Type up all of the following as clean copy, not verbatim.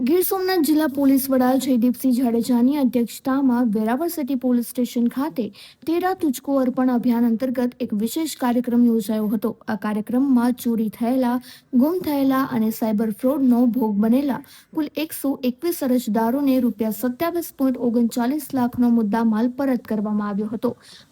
ગીર સોમનાથ જિલ્લા પોલીસ વડા જયદીપસિંહ જાડેજાની અધ્યક્ષતામાં વેરાવળ સિટી પોલીસ સ્ટેશન ખાતે તેરા તુજકો અર્પણ અભિયાન અંતર્ગત એક વિશેષ કાર્યક્રમ યોજાયો હતો। આ કાર્યક્રમમાં ચોરી થયેલા, ગુમ થયેલા અને સાયબર ફ્રોડનો ભોગ બનેલા કુલ 121 અરજદારોને ₹27.39 લાખનો મુદ્દામાલ પરત કરવામાં આવ્યો હતો।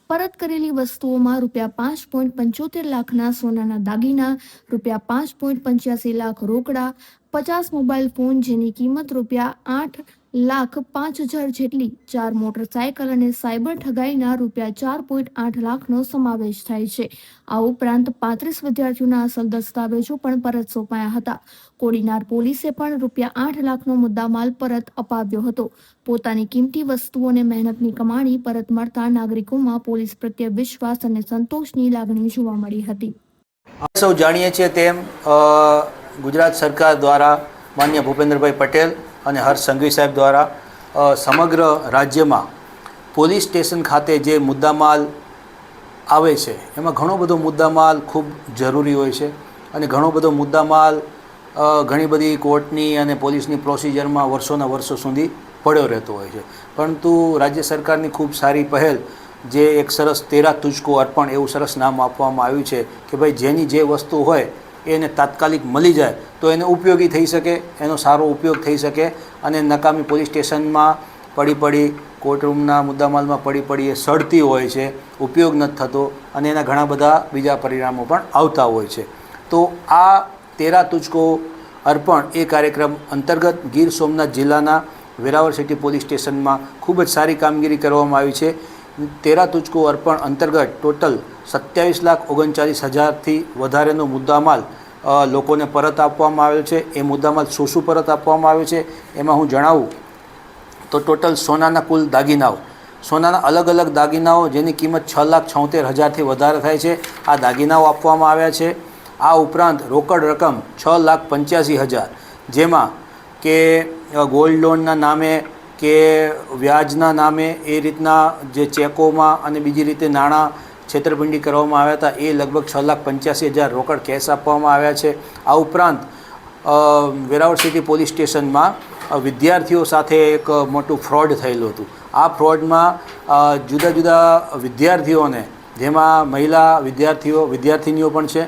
પરત કરેલી વસ્તુઓમાં ₹5.75 લાખના સોનાના દાગીના, ₹5.85 લાખ રોકડા, 50 મોબાઈલ ફોન જેની કિંમત ₹8,05,000 જેટલી, 4 મોટરસાયકલ અને સાયબર ઠગાઈના ₹4.8 લાખનો સમાવેશ થાય છે। આ ઉપરાંત 35 વિદ્યાર્થીઓના અસલ દસ્તાવેજો પણ પરત સોંપાયા હતા। કોડીનાર પોલીસે પણ ₹8 લાખનો મુદ્દામાલ પરત અપાવ્યો હતો। પોતાની કિંમતી વસ્તુઓ અને મહેનતની કમાણી પરત મળતા નાગરિકોમાં પોલીસ પ્રત્યે વિશ્વાસ અને સંતોષની લાગણી જોવા મળી હતી। સૌ જાણીએ છીએ તેમ ગુજરાત સરકાર દ્વારા માન્ય ભૂપેન્દ્રભાઈ પટેલ અને હર્ષ સંઘવી સાહેબ દ્વારા સમગ્ર રાજ્યમાં પોલીસ સ્ટેશન ખાતે જે મુદ્દામાલ આવે છે એમાં ઘણો બધો મુદ્દામાલ ખૂબ જરૂરી હોય છે અને ઘણો બધો મુદ્દામાલ ઘણી બધી કોર્ટની અને પોલીસની પ્રોસિજરમાં વર્ષોના વર્ષો સુધી પડ્યો રહેતો હોય છે। પરંતુ રાજ્ય સરકારની ખૂબ સારી પહેલ જે એક સરસ તેરા તુજકો અર્પણ એવું સરસ નામ આપવામાં આવ્યું છે કે ભાઈ જેની જે વસ્તુ હોય એને તાત્કાલિક મળી જાય તો એને ઉપયોગી થઈ શકે, એનો સારો ઉપયોગ થઈ શકે અને નકામી પોલીસ સ્ટેશનમાં પડી કોર્ટરૂમના મુદ્દામાલમાં પડી એ સડતી હોય છે, ઉપયોગ નથી થતો અને એના ઘણા બધા બીજા પરિણામો પણ આવતા હોય છે। તો આ તેરા તુજકો અર્પણ એ કાર્યક્રમ અંતર્ગત ગીર સોમનાથ જિલ્લાના વેરાવળ સિટી પોલીસ સ્ટેશનમાં ખૂબ જ સારી કામગીરી કરવામાં આવી છે। તેરા તુજકો અર્પણ અંતર્ગત ટોટલ 27,39,000થી વધારેનો મુદ્દામાલ લોકોને પરત આપવામાં આવેલ છે। એ મુદ્દામાલ શું પરત આપવામાં આવ્યો છે એમાં હું જણાવું તો ટોટલ સોનાના કુલ દાગીનાઓ, સોનાના અલગ અલગ દાગીનાઓ જેની કિંમત 6,76,000થી વધારે થાય છે, આ દાગીનાઓ આપવામાં આવ્યા છે। આ ઉપરાંત રોકડ રકમ 6,85,000 જેમાં કે ગોલ્ડ લોનના નામે કે વ્યાજના નામે એ રીતના જે ચેકોમાં અને બીજી રીતે નાણાં છેતરપિંડી કરવામાં આવ્યા હતા એ લગભગ 6,85,000 રોકડ કેશ આપવામાં આવ્યા છે। આ ઉપરાંત વેરાવળ સિટી પોલીસ સ્ટેશનમાં વિદ્યાર્થીઓ સાથે એક મોટું ફ્રોડ થયેલું હતું। આ ફ્રોડમાં જુદા જુદા વિદ્યાર્થીઓને, જેમાં મહિલા વિદ્યાર્થીનીઓ પણ છે,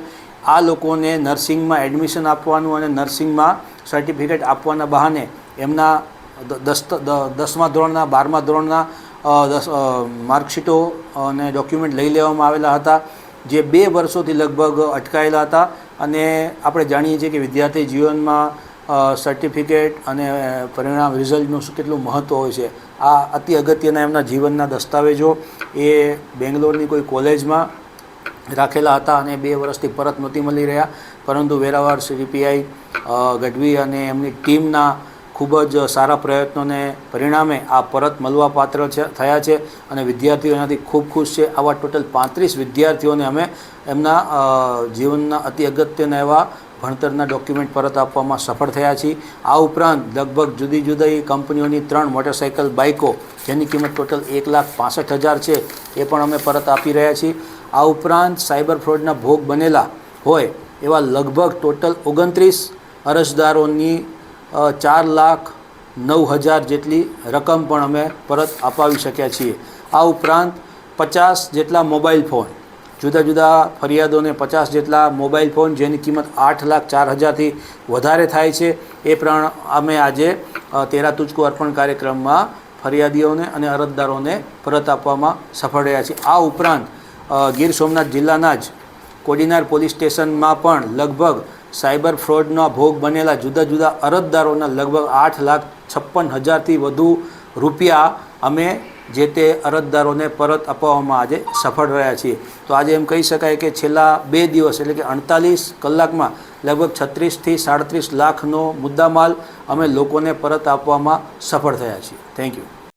આ લોકોને નર્સિંગમાં એડમિશન આપવાનું અને નર્સિંગમાં સર્ટિફિકેટ આપવાના બહાને એમના 10મા ધોરણના 12મા ધોરણના માર્કશીટો અને ડોક્યુમેન્ટ લઈ લેવામાં આવેલા હતા, જે 2 વર્ષોથી લગભગ અટકાયેલા હતા। અને આપણે જાણીએ છીએ કે વિદ્યાર્થી જીવનમાં સર્ટિફિકેટ અને પરિણામ રિઝલ્ટનું કેટલું મહત્ત્વ હોય છે। આ અતિ અગત્યના એમના જીવનના દસ્તાવેજો એ બેંગ્લોરની કોઈ કોલેજમાં રાખેલા હતા અને 2 વર્ષથી પરત નહોતી મળી રહ્યા, પરંતુ વેરાવળ સીપીઆઈ ગઢવી અને એમની ટીમના ખૂબ જ સારા પ્રયત્નોને પરિણામે આ પરત મળવા પાત્ર થયા છે અને વિદ્યાર્થીઓ એનાથી ખૂબ ખુશ છે। આવા ટોટલ 35 વિદ્યાર્થીઓને અમે એમના જીવનના અતિ અગત્યના એવા ભણતરના ડોક્યુમેન્ટ પરત આપવામાં સફળ થયા છીએ। આ ઉપરાંત લગભગ જુદી જુદી કંપનીઓની 3 મોટરસાઇકલ બાઇકો જેની કિંમત ટોટલ 1,65,000 છે એ પણ અમે પરત આપી રહ્યા છીએ। આ ઉપરાંત સાયબર ફ્રોડના ભોગ બનેલા હોય એવા લગભગ ટોટલ 29 અરજદારોની 4,09,000 જેટલી રકમ પણ અમે પરત અપાવી શક્યા છીએ। આ ઉપરાંત 50 જેટલા મોબાઈલ ફોન, જુદા જુદા ફરિયાદોને 50 જેટલા મોબાઈલ ફોન જેની કિંમત 8,04,000થી વધારે થાય છે એ પણ અમે આજે તેરા તુજકો અર્પણ કાર્યક્રમમાં ફરિયાદીઓને અને અરજદારોને પરત આપવામાં સફળ રહ્યા છીએ। આ ઉપરાંત ગીર સોમનાથ જિલ્લાના જ કોડીનાર પોલીસ સ્ટેશનમાં પણ લગભગ સાયબર ફ્રોડના ભોગ બનેલા જુદા જુદા અરજદારોના લગભગ 8,56,000થી વધુ રૂપિયા અમે જે તે અરજદારોને પરત અપાવવામાં આજે સફળ રહ્યા છીએ। તો આજે એમ કહી શકાય કે છેલ્લા 2 દિવસ એટલે કે 48 કલાકમાં લગભગ 36થી 37 લાખનો મુદ્દામાલ અમે લોકોને પરત આપવામાં સફળ થયા છીએ। Thank you.